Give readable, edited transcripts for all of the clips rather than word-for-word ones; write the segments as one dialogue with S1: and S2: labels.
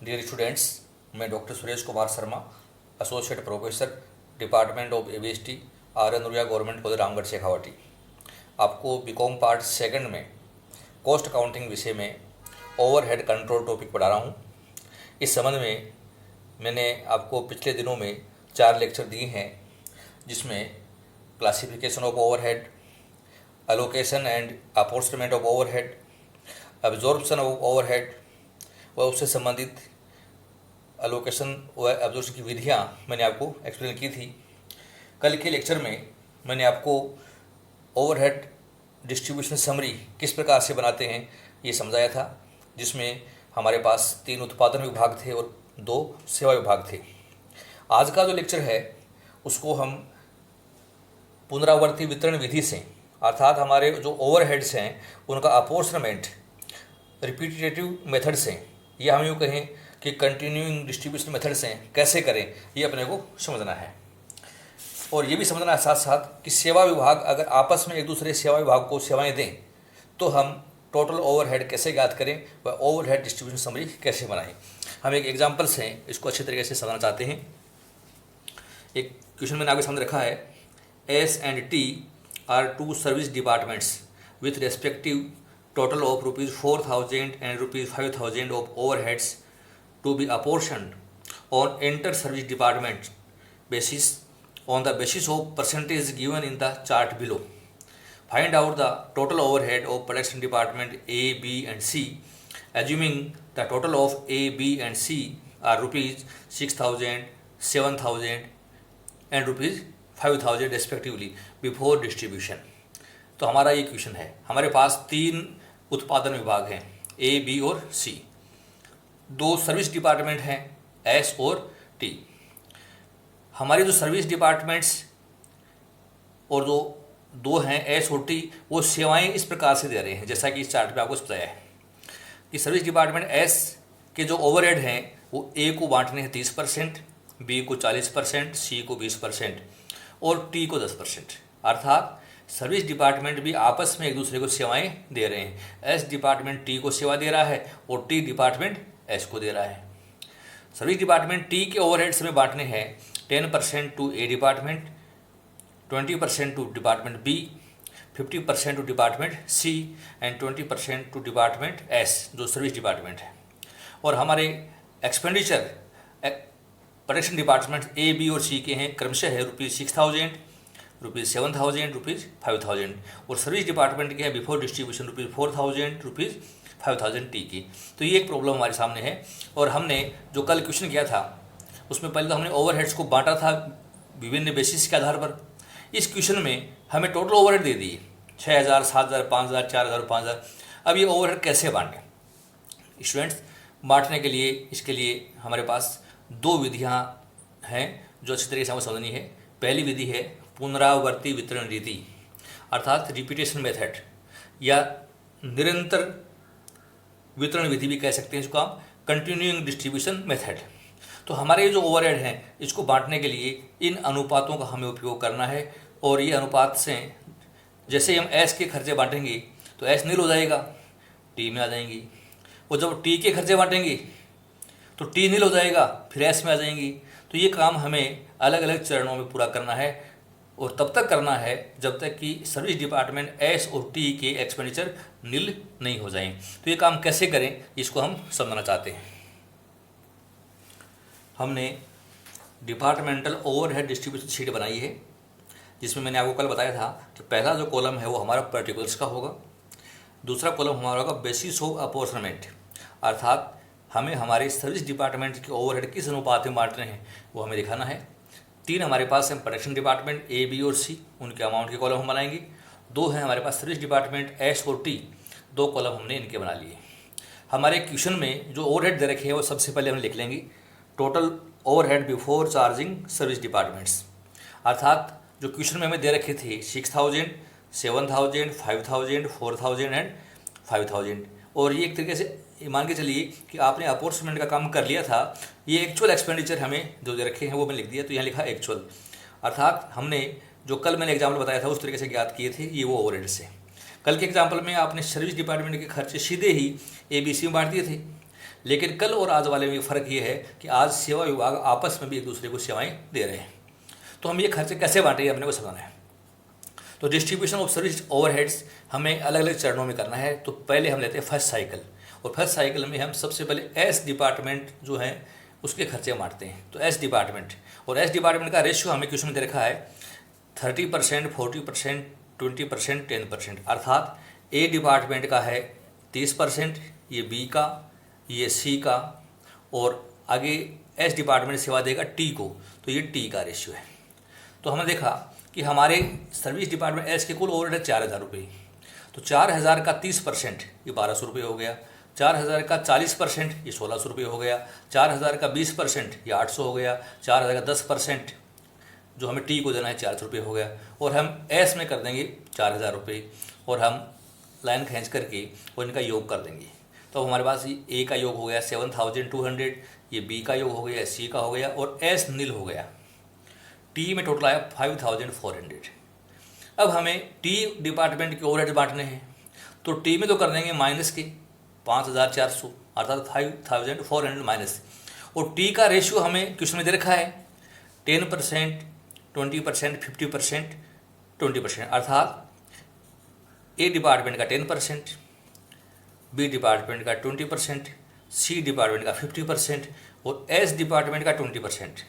S1: Dear students, मैं doctor Suresh Kumar Sharma, associate professor, department of ABST, R N Ruia government college Ramgarh Shekhawati, आपको BCom part second में cost accounting विषय में overhead control topic पढ़ा रहा हूँ। इस संबंध में मैंने आपको पिछले दिनों में 4 लेक्चर दिए हैं, जिसमें classification of overhead, allocation and apportionment of overhead, absorption of overhead व उससे संबंधित एलोकेशन व एब्जॉर्प्शन की विधियाँ मैंने आपको एक्सप्लेन की थी। कल के लेक्चर में मैंने आपको ओवरहेड डिस्ट्रीब्यूशन समरी किस प्रकार से बनाते हैं ये समझाया था, जिसमें हमारे पास 3 उत्पादन विभाग थे और 2 सेवा विभाग थे। आज का जो लेक्चर है उसको हम पुनरावर्ती वितरण विधि से, अर्थात हमारे जो ओवरहेड्स हैं उनका अपॉर्चमेंट रिपीटेटिव मेथड से, या हम यूँ कहें कि कंटिन्यूइंग डिस्ट्रीब्यूशन मेथड से कैसे करें, ये अपने को समझना है। और ये भी समझना है साथ साथ कि सेवा विभाग अगर आपस में एक दूसरे सेवा विभाग को सेवाएं दें तो हम टोटल ओवरहेड कैसे ज्ञात करें व ओवरहेड डिस्ट्रीब्यूशन समरी कैसे बनाएं। हम एक एग्जाम्पल से इसको अच्छे तरीके से समझना चाहते हैं। एक क्वेश्चन मैंने आपके सामने रखा है, S and T R 2 service departments with respective total of rupees 4,000 and rupees 5,000 of overheads to be apportioned on inter-service department basis on the basis of percentage given in the chart below. Find out the total overhead of production department A, B and C, assuming the total of A, B and C are rupees 6,000, 7,000 and rupees 5,000 respectively before distribution. तो हमारा ये question है। हमारे पास 3 उत्पादन विभाग हैं, ए, B और सी। 2 service department हैं, एस और टी। हमारे जो सर्विस डिपार्टमेंट्स और जो 2 हैं, एस और टी, वो सेवाएं इस प्रकार से दे रहे हैं, जैसा कि इस चार्ट पे आपको बताया है कि सर्विस डिपार्टमेंट एस के जो ओवरहेड हैं वो ए को बांटने हैं 30%, बी को 40%, सी को 20% और टी को 10%। अर्थात सर्विस डिपार्टमेंट भी आपस में एक दूसरे को सेवाएं दे रहे हैं। एस डिपार्टमेंट टी को सेवा दे रहा है और टी डिपार्टमेंट एस को दे रहा है। सर्विस डिपार्टमेंट टी के ओवरहेड्स में बांटने हैं 10% to A department, 20% to department B, 50% to department C and 20% to department S, जो सर्विस डिपार्टमेंट है। और हमारे expenditure production department A, B और सी के हैं, क्रमशः है ₹6,000, ₹7,000, ₹5,000 और सर्विस डिपार्टमेंट के हैं बिफोर डिस्ट्रीब्यूशन ₹4,000, ₹5,000 टी की। तो ये एक प्रॉब्लम हमारे सामने है। और हमने जो कल क्वेश्चन किया था उसमें पहले तो हमने ओवरहेड्स को बांटा था विभिन्न बेसिस के आधार पर। इस क्वेश्चन में हमें टोटल ओवरहेड दे दिए 6,000, 7,000, 5,000, 4,000, 5,000। अब ये ओवरहेड कैसे बांटें स्टूडेंट्स? बांटने के लिए इसके लिए हमारे पास 2 विधियाँ हैं जो अच्छी तरीके से हमें समझनी है। पहली विधि है पुनरावर्ती वितरण रीति, अर्थात रिपीटेशन मेथड, या निरंतर वितरण विधि भी कह सकते हैं इसको हम, कंटिन्यूइंग डिस्ट्रीब्यूशन मेथड। तो हमारे जो ओवरहेड हैं इसको बांटने के लिए इन अनुपातों का हमें उपयोग करना है। और ये अनुपात से जैसे हम एस के खर्चे बांटेंगे तो एस नील हो जाएगा, टी में आ जाएंगी, और जब टी के खर्चे बांटेंगे तो टी नील हो जाएगा, फिर एस में आ जाएंगी। तो ये काम हमें अलग अलग चरणों में पूरा करना है और तब तक करना है जब तक कि सर्विस डिपार्टमेंट एस और टी के एक्सपेंडिचर नील नहीं हो जाएं। तो ये काम कैसे करें इसको हम समझना चाहते हैं। हमने डिपार्टमेंटल ओवरहेड डिस्ट्रीब्यूशन शीट बनाई है, जिसमें मैंने आपको कल बताया था कि पहला जो कॉलम है वो हमारा पर्टिकुलर्स का होगा, दूसरा कॉलम हमारा होगा बेसिस ऑफ अपॉर्चमेंट, अर्थात हमें हमारे सर्विस डिपार्टमेंट के ओवरहेड किस अनुपात में बांटने हैं वो हमें दिखाना है। 3 हमारे पास हैं प्रोडक्शन डिपार्टमेंट ए, बी और सी, उनके अमाउंट के कॉलम हम बनाएंगे। 2 हैं हमारे पास सर्विस डिपार्टमेंट एस और टी, 2 कॉलम हमने इनके बना लिए। हमारे क्वेश्चन में जो ओवरहेड दे रखे हैं वो सबसे पहले हम लिख लेंगे total overhead before charging service departments, अर्थात जो क्वेश्चन में हमें दे रखे थे 6,000, 7,000, 5,000, 4,000 एंड 5,000। और ये एक तरीके से मान के चलिए कि आपने अपॉर्चमेंट का काम कर लिया था। ये एक्चुअल एक्सपेंडिचर हमें जो दे रखे हैं वो मैंने लिख दिया, तो यहाँ लिखा एक्चुअल, अर्थात हमने जो कल मैंने एग्जाम्पल बताया था उस तरीके से ज्ञात किए थे ये वो ओवरहेड से। कल के एग्जाम्पल में आपने सर्विस डिपार्टमेंट के खर्चे सीधे ही ABC में बांट दिए थे, लेकिन कल और आज वाले में फ़र्क ये है कि आज सेवा विभाग आपस में भी एक दूसरे को सेवाएं दे रहे हैं। तो हम ये खर्चे कैसे बांटे ये अपने को समझना है। तो डिस्ट्रीब्यूशन ऑफ सर्विस ओवरहेड्स हमें अलग अलग चरणों में करना है। तो पहले हम लेते हैं फर्स्ट साइकिल, और फर्स्ट साइकिल में हम सबसे पहले एस डिपार्टमेंट जो है उसके खर्चे बांटते हैं। तो एस डिपार्टमेंट, और एस डिपार्टमेंट का रेशियो हमें क्वेश्चन में दे रखा है 30%, 40%, 20%, 10%। अर्थात ए डिपार्टमेंट का है 30%, ये बी का, ये सी का, और आगे एस डिपार्टमेंट सेवा देगा टी को, तो ये टी का रेशियो है। तो हमने देखा कि हमारे सर्विस डिपार्टमेंट एस के कुल ओवरहेड है 4000 रुपये। तो 4000 का 30% ये 1200 रुपये हो गया, 4000 का 40% ये 1600 रुपये हो गया, 4000 का 20% ये 800 हो गया, 4000 का 10% जो हमें टी को देना है 400 रुपये हो गया, और हम एस में कर देंगे 4000 रुपये, और हम लाइन खींच करके और इनका योग कर देंगे। तो हमारे पास ए का योग हो गया 7200, ये बी का योग हो गया, सी का हो गया, और एस नील हो गया। टी में टोटल आया 5400। अब हमें टी डिपार्टमेंट के ओवरहेड बांटने हैं। तो टी में तो कर देंगे माइनस के 5400, अर्थात 5400 माइनस, और टी का रेशियो हमें क्वेश्चन में दे रखा है 10%, 20%, 50%, 20%। अर्थात ए डिपार्टमेंट का 10%, बी डिपार्टमेंट का 20%, सी डिपार्टमेंट का 50%, और एस डिपार्टमेंट का 20%।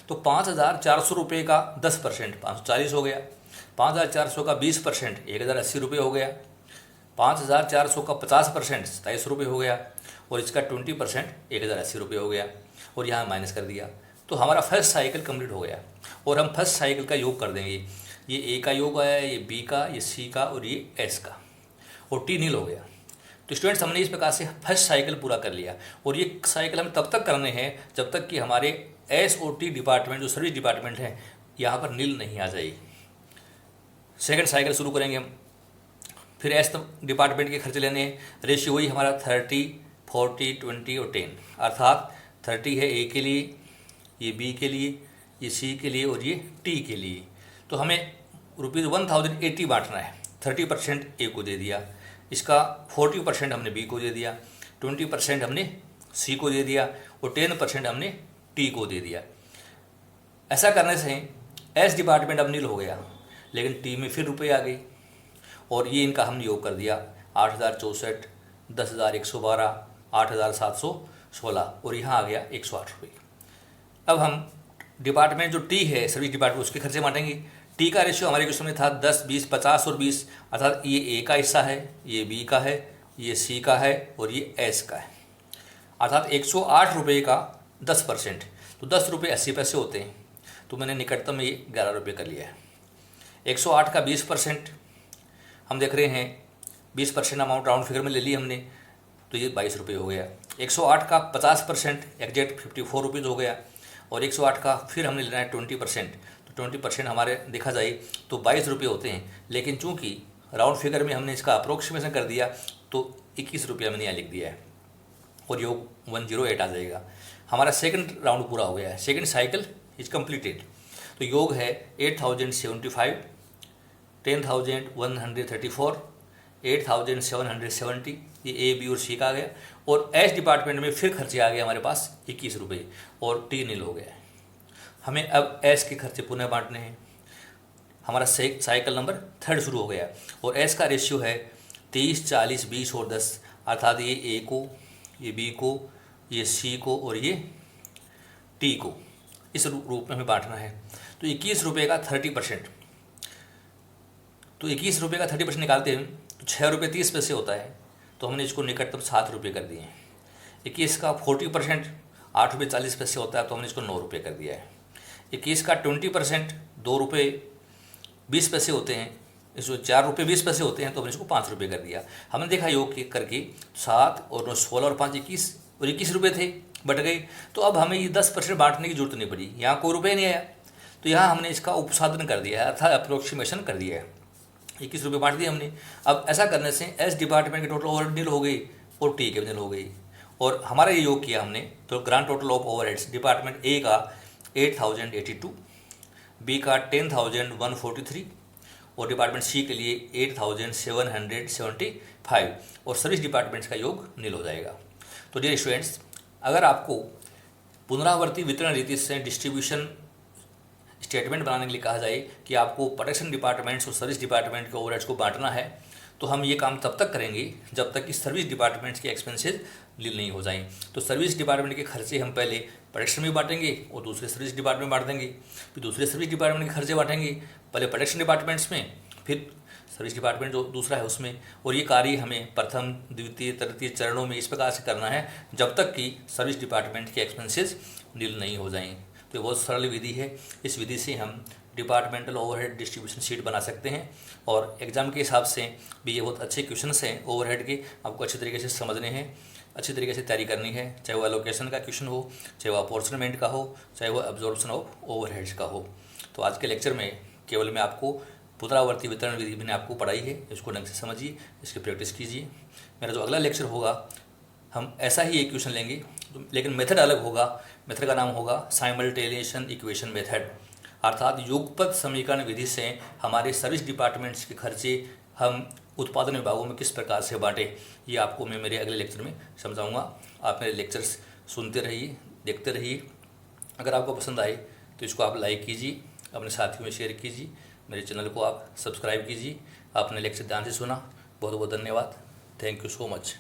S1: तो 5400 रुपये का 10% 540 हो गया, 5400 का 20% 1080 रुपये हो गया, 5400 का 50% 27 रुपये हो गया, और इसका 20% 1080 रुपये हो गया, और यहाँ माइनस कर दिया। तो हमारा फर्स्ट साइकिल कंप्लीट हो गया, और हम फर्स्ट साइकिल का योग कर देंगे। ये ए का योग आया, ये बी का, ये सी का, और ये एस का, और टी नील हो गया। तो स्टूडेंट्स हमने इस प्रकार से फर्स्ट साइकिल पूरा कर लिया, और ये साइकिल हमें तब तक करने हैं जब तक कि हमारे एस और टी डिपार्टमेंट जो सर्विस डिपार्टमेंट है यहाँ पर नील नहीं आ जाएगी। सेकंड साइकिल शुरू करेंगे हम। फिर एस डिपार्टमेंट के खर्चे लेने हैं। रेशियो वही हमारा 30, 40, 20 और 10। अर्थात 30 है ए के लिए, ये बी के लिए, ये सी के लिए, और ये टी के लिए। तो हमें ₹1080 बांटना है। 30% ए को दे दिया, इसका 40% हमने बी को दे दिया, 20% हमने सी को दे दिया, और 10% हमने टी को दे दिया। ऐसा करने से एस डिपार्टमेंट अब नील हो गया, लेकिन टी में फिर रुपये आ गए, और ये इनका हमने योग कर दिया 8064, 10112, 8716, और यहाँ आ गया 108 रुपये। अब हम डिपार्टमेंट जो टी है सर्विस डिपार्टमेंट उसके खर्चे बांटेंगे। टी का रेशियो हमारे क्वेश्चन में था 10, 20, 50 और 20। अर्थात ये ए का हिस्सा है, ये बी का है, ये सी का है, और ये एस का है। अर्थात 108 रुपये का 10%, तो 10 रुपये 80 पैसे होते हैं। तो मैंने निकटतम ये 11 रुपये कर लिया है। 108 का 20% हम देख रहे हैं, 20% अमाउंट राउंड फिगर में ले ली हमने, तो ये 22 रुपये हो गया। 108 का 50% एग्जैक्ट 54 रुपीज़ हो गया, और 108 का फिर हमने लेना है 20%, तो 20% हमारे देखा जाए तो 22 रुपये होते हैं। लेकिन चूंकि राउंड फिगर में हमने इसका अप्रोक्सीमेशन कर दिया, तो 21 रुपया मैंने यहाँ लिख दिया है, और योग 108 आ जाएगा। हमारा सेकंड राउंड पूरा हो गया है, सेकंड साइकिल इज कंप्लीटेड। तो योग है 8075, 10134, 8770, ये ए बी और सी का आ गया, और एस डिपार्टमेंट में फिर खर्चे आ गए हमारे पास 21 रुपये, और टी नील हो गया है। हमें अब एस के खर्चे पुनः बांटने हैं। हमारा साइकिल नंबर 3 शुरू हो गया, और एस का रेशियो है 30, 40, 20 और 10। अर्थात ये ए को, ये बी को, ये सी को, और ये टी को इस रूप में हमें बांटना है। तो 21 रुपये का 30%, तो 21 रुपये का 30% निकालते हैं तो 6 रुपये 30 पैसे होता है। तो हमने इसको निकटतम 7 रुपये कर दिए हैं। 21 का 40% 8 रुपये 40 पैसे होता है, तो हमने इसको 9 रुपये कर दिया है। 21 का 20% 2 रुपये 20 पैसे होते हैं, इसको 4 रुपये 20 पैसे होते हैं, तो हमने इसको 5 रुपये कर दिया। हमने देखा योग करके 7 और 9 16 और 5 21, और 21 रुपये थे बट गए। तो अब हमें ये 10% बांटने की जरूरत नहीं पड़ी, यहाँ कोई रुपये नहीं आया, तो यहाँ हमने इसका उपसाधन कर दिया है, अर्थात अप्रोक्सीमेशन कर दिया है। 21 रुपये बांट दिए हमने। अब ऐसा करने से एस डिपार्टमेंट के टोटल ओवरहेड नील हो गई, और टी के भी नील हो गई, और हमारा ये योग किया हमने। तो grand total of overheads department A का 8082, बी का 10143, और डिपार्टमेंट सी के लिए 8775, और सर्विस डिपार्टमेंट्स का योग नील हो जाएगा। तो डियर स्टूडेंट्स, अगर आपको पुनरावर्ती वितरण रीति से डिस्ट्रीब्यूशन स्टेटमेंट बनाने के लिए कहा जाए कि आपको प्रोडक्शन डिपार्टमेंट्स और सर्विस डिपार्टमेंट के ओवरहेड्स को बांटना है, तो हम ये काम तब तक करेंगे जब तक कि सर्विस डिपार्टमेंट्स के एक्सपेंसेस नील नहीं हो जाएं। तो सर्विस डिपार्टमेंट के खर्चे हम पहले प्रोडक्शन में बांटेंगे और दूसरे सर्विस डिपार्टमेंट में बांट देंगे, फिर दूसरे सर्विस डिपार्टमेंट के खर्चे बांटेंगे पहले प्रोडक्शन डिपार्टमेंट्स में, फिर सर्विस डिपार्टमेंट जो दूसरा है उसमें। और ये कार्य हमें प्रथम द्वितीय तृतीय चरणों में इस प्रकार से करना है जब तक कि सर्विस डिपार्टमेंट के एक्सपेंसेस नील नहीं हो जाएं। तो ये बहुत सरल विधि है। इस विधि से हम डिपार्टमेंटल ओवरहेड डिस्ट्रीब्यूशन शीट बना सकते हैं और एग्जाम के हिसाब से भी ये बहुत अच्छे क्वेश्चंस हैं ओवरहेड के, आपको अच्छे तरीके से समझने हैं, अच्छी तरीके से तैयारी करनी है, चाहे वो एलोकेशन का क्वेश्चन हो, चाहे वो अपॉर्चुनिमेंट का हो, चाहे वो एब्जॉर्प्शन ऑफ ओवरहेड्स का हो। तो आज के लेक्चर में केवल मैं आपको पुनरावर्ती वितरण विधि मैंने आपको पढ़ाई है, इसको ढंग से समझिए, इसकी प्रैक्टिस कीजिए। मेरा जो अगला लेक्चर होगा हम ऐसा ही एक क्वेश्चन लेंगे, लेकिन मेथड अलग होगा। मेथड का नाम होगा साइमल्टेनियस इक्वेशन मेथड, अर्थात युगपत समीकरण विधि से हमारे सर्विस डिपार्टमेंट्स के खर्चे हम उत्पादन विभागों में किस प्रकार से बांटे, ये आपको मैं मेरे अगले लेक्चर में समझाऊंगा। आप मेरे लेक्चर्स सुनते रहिए, देखते रहिए। अगर आपको पसंद आए तो इसको आप लाइक कीजिए, अपने साथियों में शेयर कीजिए, मेरे चैनल को आप सब्सक्राइब कीजिए। आपने लेक्चर ध्यान से सुना, बहुत बहुत धन्यवाद। Thank you so much.